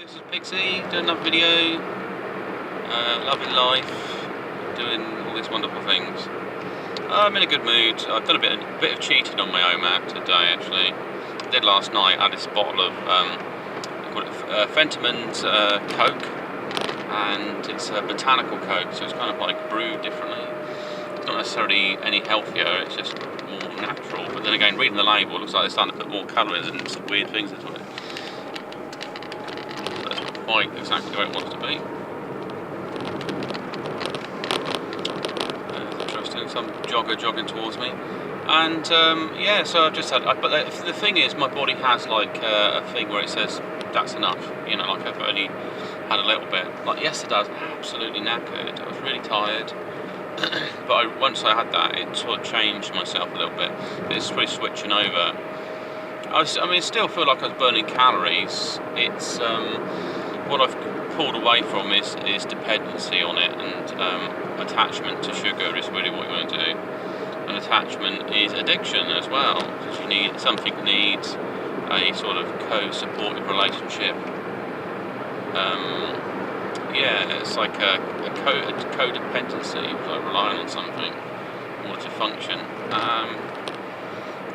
This is Pixie doing another video, loving life, doing all these wonderful things. I'm in a good mood. I've done a bit of cheating on my Omad today actually. I did last night. I had this bottle of Fentimans Coke, and it's a botanical Coke, so it's kind of like brewed differently. It's not necessarily any healthier, it's just more natural. But then again, reading the label, it looks like they're starting to put more calories and some weird things into it. Quite exactly where it wants to be. Interesting, some jogger jogging towards me, and yeah, so I've just had. But the thing is, my body has like a thing where it says that's enough. You know, like I've only had a little bit. Like yesterday, I was absolutely knackered. I was really tired, but once I had that, it sort of changed myself a little bit. It's really switching over. I mean, still feel like I was burning calories. It's what I've pulled away from is dependency on it, and attachment to sugar is really what you want to do. And attachment is addiction as well, because you need something needs a sort of co-supportive relationship. Yeah, it's like a codependency, like relying on something in order to function.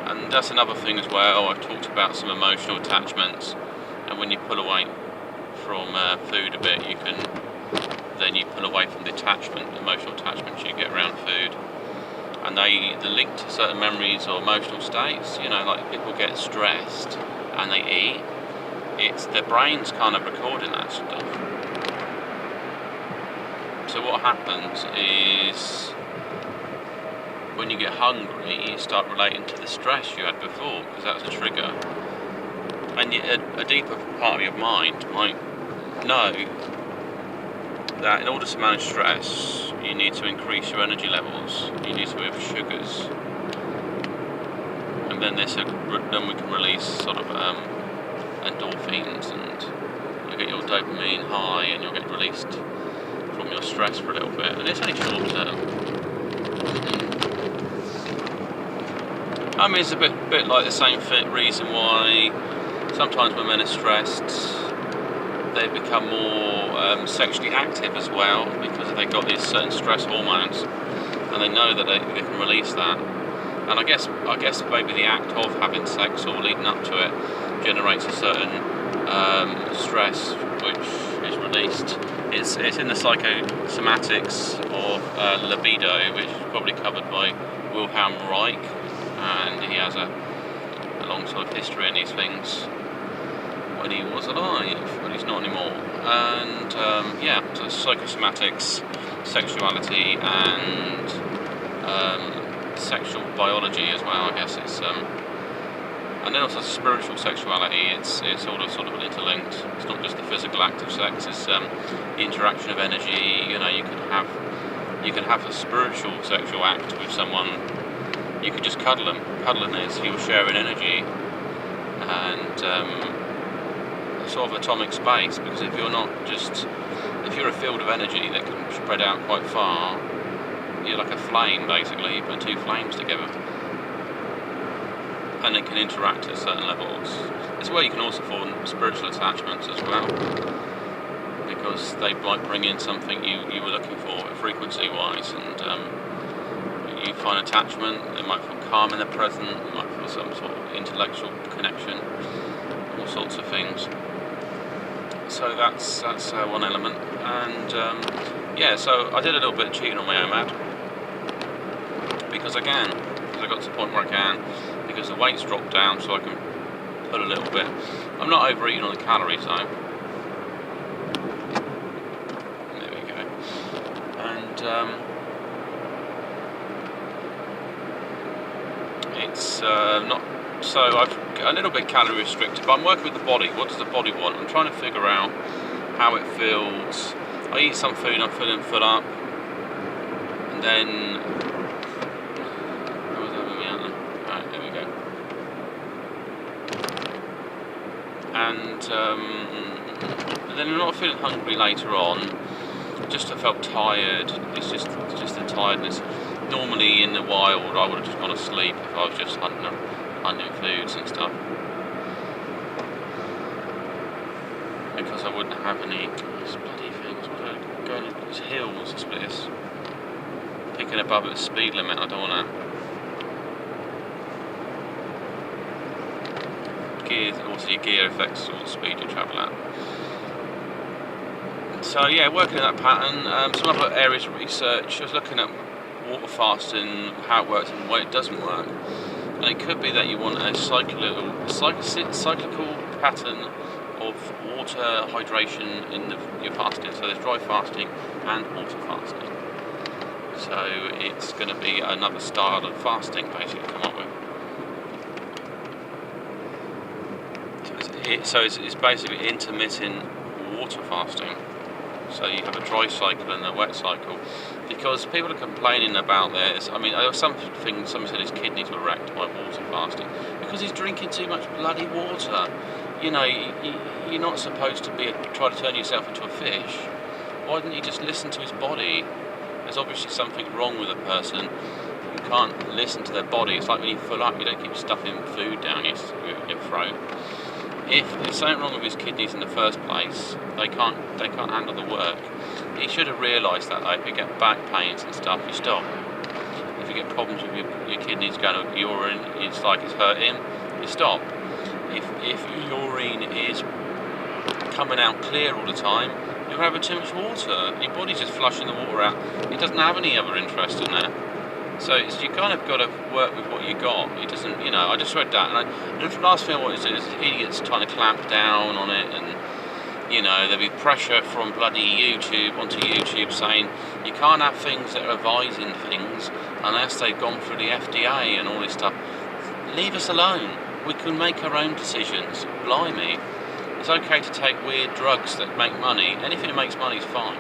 And that's another thing as well. I've talked about some emotional attachments, and when you pull away from food a bit, then you pull away from the emotional attachments you get around food, and they're linked to certain memories or emotional states. You know, like people get stressed and they eat. It's their brain's kind of recording that stuff. So what happens is, when you get hungry, you start relating to the stress you had before, because that's a trigger. And a deeper part of your mind might know that in order to manage stress, you need to increase your energy levels. You need to have sugars, and then we can release sort of endorphins, and you get your dopamine high, and you'll get released from your stress for a little bit. And it's only short term. I mean, it's a bit like the same reason why sometimes when men are stressed, they become more sexually active as well, because they've got these certain stress hormones, and they know that they can release that. And I guess maybe the act of having sex or leading up to it generates a certain stress which is released. It's in the psychosomatics of libido, which is probably covered by Wilhelm Reich, and he has a long sort of history in these things when he was alive, but he's not anymore. And yeah, so psychosomatics, sexuality, and sexual biology as well, I guess. It's and then also spiritual sexuality. It's all sort of interlinked. It's not just the physical act of sex. It's the interaction of energy. You know, you can have a spiritual sexual act with someone. You could just cuddle them. Cuddling is you're sharing energy, and sort of atomic space, because if you're a field of energy that can spread out quite far, you're like a flame basically. You put two flames together, and they can interact at certain levels. It's where you can also form spiritual attachments as well, because they might bring in something you were looking for frequency wise, and you find attachment. It might feel calm in the present, it might feel some sort of intellectual connection, all sorts of things. So that's one element. And yeah, so I did a little bit of cheating on my Omad, because I got to the point where I can, because the weight's dropped down, so I can pull a little bit. I'm not overeating on the calories though. There we go. And it's not. So I've a little bit calorie restricted, but I'm working with the body. What does the body want? I'm trying to figure out how it feels. I eat some food, I'm feeling full up, and then right, there we go. And then I'm not feeling hungry later on. Just I felt tired. It's just the tiredness. Normally in the wild, I would have just gone to sleep if I was just hunting foods and stuff. because I wouldn't have any bloody things. What are going in these hills? It's picking above at the speed limit. I don't want to. Gears, also your gear affects sort of the speed you travel at. So yeah, working in that pattern. Some other areas of research. I was looking at water fasting, how it works and why it doesn't work. And it could be that you want a cyclical pattern of water hydration in your fasting. So there's dry fasting and water fasting. So it's going to be another style of fasting, basically, to come up with. So it's basically intermittent water fasting. So you have a dry cycle and a wet cycle. Because people are complaining about this. I mean, someone said his kidneys were wrecked by water fasting because he's drinking too much bloody water. You know, you're not supposed to try to turn yourself into a fish. Why didn't you just listen to his body? There's obviously something wrong with a person who can't listen to their body. It's like when you fill up, you don't keep stuffing food down your throat. If there's something wrong with his kidneys in the first place, they can't handle the work. He should have realised that. If you get back pains and stuff, you stop. If you get problems with your kidneys going to urine, it's like it's hurting, you stop. If your urine is coming out clear all the time, you're having too much water. Your body's just flushing the water out. It doesn't have any other interest in that. So you kind of got to work with what you got. It doesn't, you know. I just read that, and the last thing I want to do is idiots trying to clamp down on it, and you know there'll be pressure from bloody YouTube onto YouTube saying you can't have things that are advising things unless they've gone through the FDA and all this stuff. Leave us alone. We can make our own decisions. Blimey, it's okay to take weird drugs that make money. Anything that makes money is fine.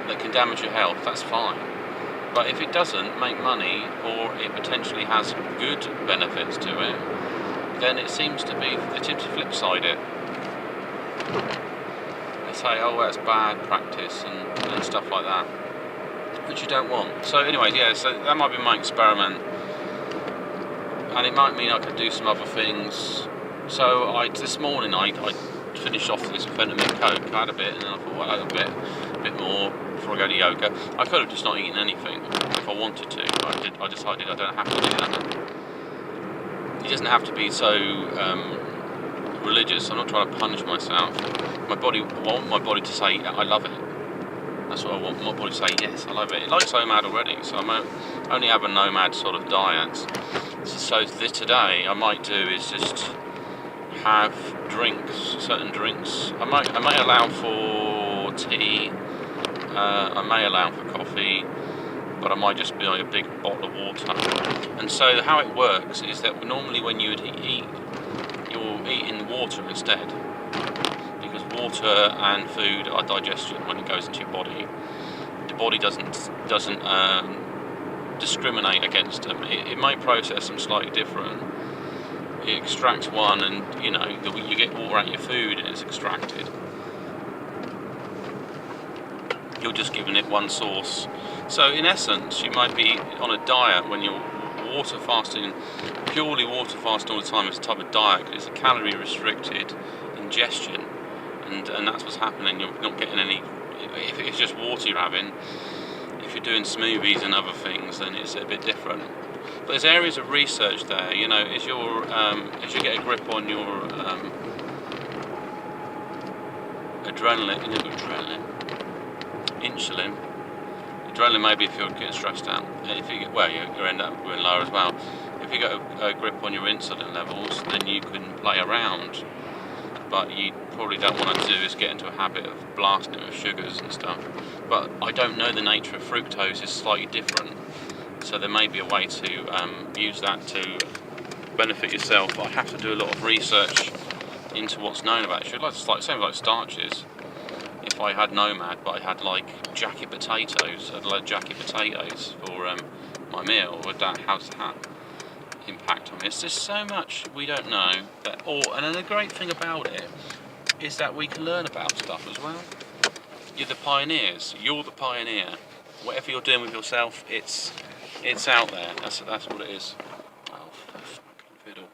That can damage your health, that's fine. But if it doesn't make money, or it potentially has good benefits to it, then it seems to flip side it. They say, oh, that's bad practice and stuff like that, which you don't want. So anyway, yeah, so that might be my experiment. And it might mean I could do some other things. So this morning I finished off this vitamin Coke. I had a bit, and then I thought, well, I had a bit more before I go to yoga. I could have just not eaten anything if I wanted to. I decided I don't have to do that. It doesn't have to be so religious. I'm not trying to punish myself. I want my body to say, I love it. That's what I want my body to say, yes, I love it. It likes Omad already, so I only have a nomad sort of diet. So today, I might do is just have certain drinks. I may allow for tea, I may allow for coffee, but I might just be like a big bottle of water. And so how it works is that normally when you would eat, you're eating water instead. Because water and food are digested when it goes into your body. The body doesn't discriminate against them. It may process them slightly different. It extracts one, and you get water out of your food, and it's extracted. You're just giving it one source. So in essence, you might be on a diet when you're water fasting, purely water fasting all the time. It's a type of diet. It's a calorie restricted ingestion. And that's what's happening. You're not getting any. If it's just water you're having, if you're doing smoothies and other things, then it's a bit different. But there's areas of research there. You know, as you get a grip on your insulin. Adrenaline maybe if you're getting stressed out. If you end up going lower as well. If you get a grip on your insulin levels, then you can play around. But you probably don't want to do is get into a habit of blasting it with sugars and stuff. But I don't know the nature of fructose is slightly different, so there may be a way to use that to benefit yourself. I have to do a lot of research into what's known about it. Same like starches. If I had Nomad, but I had like jacket potatoes, I'd like jacket potatoes for my meal. How's that impact on me? It's just so much we don't know. And then the great thing about it is that we can learn about stuff as well. You're the pioneers. You're the pioneer. Whatever you're doing with yourself, it's out there. That's what it is. Oh, fucking fiddle.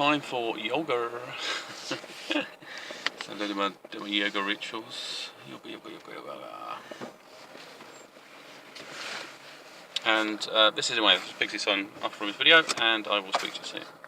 time for yoga. So I'm doing my yoga rituals. Yoga. And this is the way Pixie sign off from this video, and I will speak to you soon.